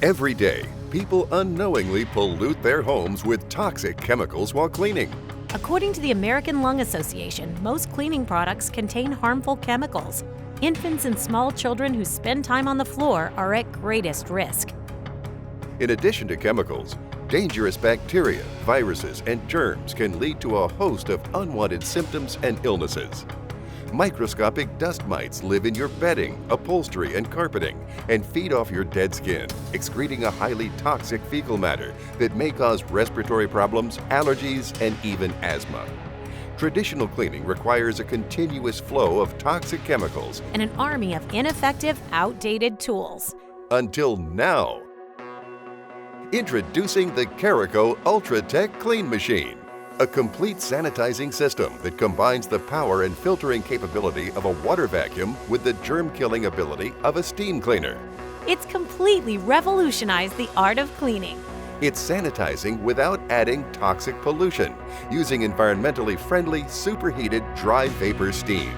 Every day, people unknowingly pollute their homes with toxic chemicals while cleaning. According to the American Lung Association, most cleaning products contain harmful chemicals. Infants and small children who spend time on the floor are at greatest risk. In addition to chemicals, dangerous bacteria, viruses, and germs can lead to a host of unwanted symptoms and illnesses. Microscopic dust mites live in your bedding, upholstery, and carpeting and feed off your dead skin, excreting a highly toxic fecal matter that may cause respiratory problems, allergies, and even asthma. Traditional cleaning requires a continuous flow of toxic chemicals And an army of ineffective, outdated tools. until now. Introducing the Carico Ultra Tech Clean Machine, a complete sanitizing system that combines the power and filtering capability of a water vacuum with the germ-killing ability of a steam cleaner. It's completely revolutionized the art of cleaning. It's sanitizing without adding toxic pollution, using environmentally friendly, superheated dry vapor steam.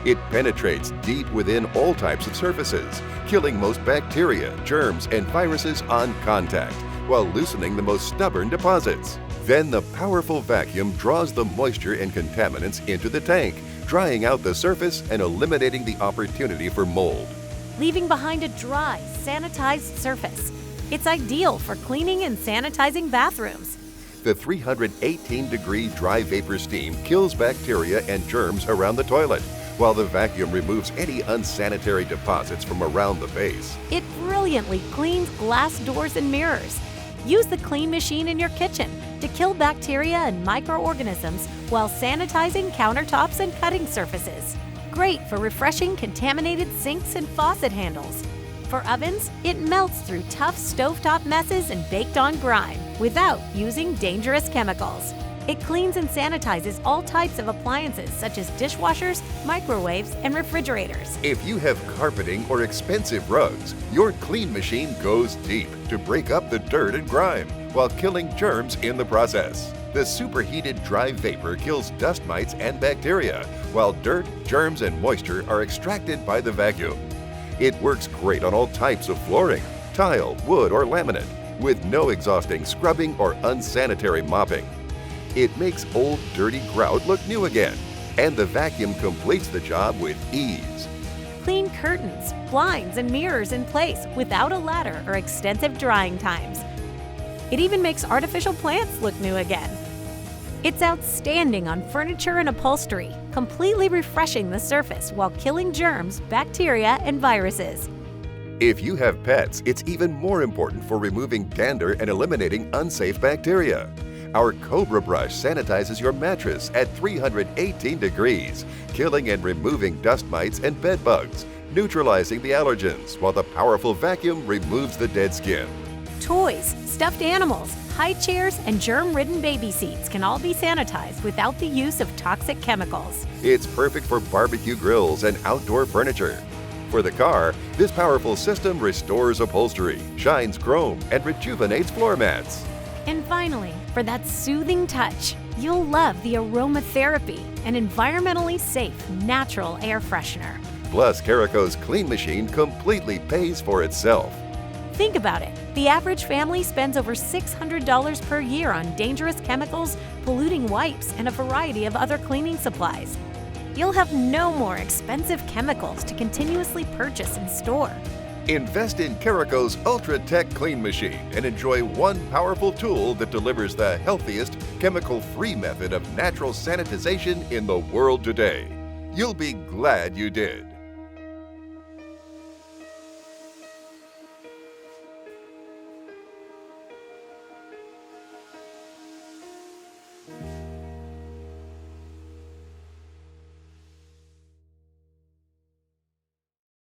It penetrates deep within all types of surfaces, killing most bacteria, germs, and viruses on contact, while loosening the most stubborn deposits. Then the powerful vacuum draws the moisture and contaminants into the tank, drying out the surface and eliminating the opportunity for mold. Leaving behind a dry, sanitized surface. It's ideal for cleaning and sanitizing bathrooms. The 318-degree dry vapor steam kills bacteria and germs around the toilet, while the vacuum removes any unsanitary deposits from around the base. It brilliantly cleans glass doors and mirrors. Use the clean machine in your kitchen to kill bacteria and microorganisms while sanitizing countertops and cutting surfaces. Great for refreshing contaminated sinks and faucet handles. For ovens, it melts through tough stovetop messes and baked-on grime without using dangerous chemicals. It cleans and sanitizes all types of appliances such as dishwashers, microwaves, and refrigerators. If you have carpeting or expensive rugs, your clean machine goes deep to break up the dirt and grime while killing germs in the process. The superheated dry vapor kills dust mites and bacteria, while dirt, germs, and moisture are extracted by the vacuum. It works great on all types of flooring, tile, wood, or laminate, with no exhausting scrubbing or unsanitary mopping. It makes old, dirty grout look new again, and the vacuum completes the job with ease. Clean curtains, blinds, and mirrors in place without a ladder or extensive drying times. It even makes artificial plants look new again. It's outstanding on furniture and upholstery, completely refreshing the surface while killing germs, bacteria, and viruses. If you have pets, it's even more important for removing dander and eliminating unsafe bacteria. Our Cobra Brush sanitizes your mattress at 318 degrees, killing and removing dust mites and bed bugs, neutralizing the allergens, while the powerful vacuum removes the dead skin. Toys, stuffed animals, high chairs, and germ-ridden baby seats can all be sanitized without the use of toxic chemicals. It's perfect for barbecue grills and outdoor furniture. For the car, this powerful system restores upholstery, shines chrome, and rejuvenates floor mats. And finally, for that soothing touch, you'll love the Aroma Therapy, an environmentally safe, natural air freshener. Plus, Carico's clean machine completely pays for itself. Think about it. The average family spends over $600 per year on dangerous chemicals, polluting wipes, and a variety of other cleaning supplies. You'll have no more expensive chemicals to continuously purchase and store. Invest in Carico's Ultra Tech Clean Machine and enjoy one powerful tool that delivers the healthiest, chemical-free method of natural sanitization in the world today. You'll be glad you did.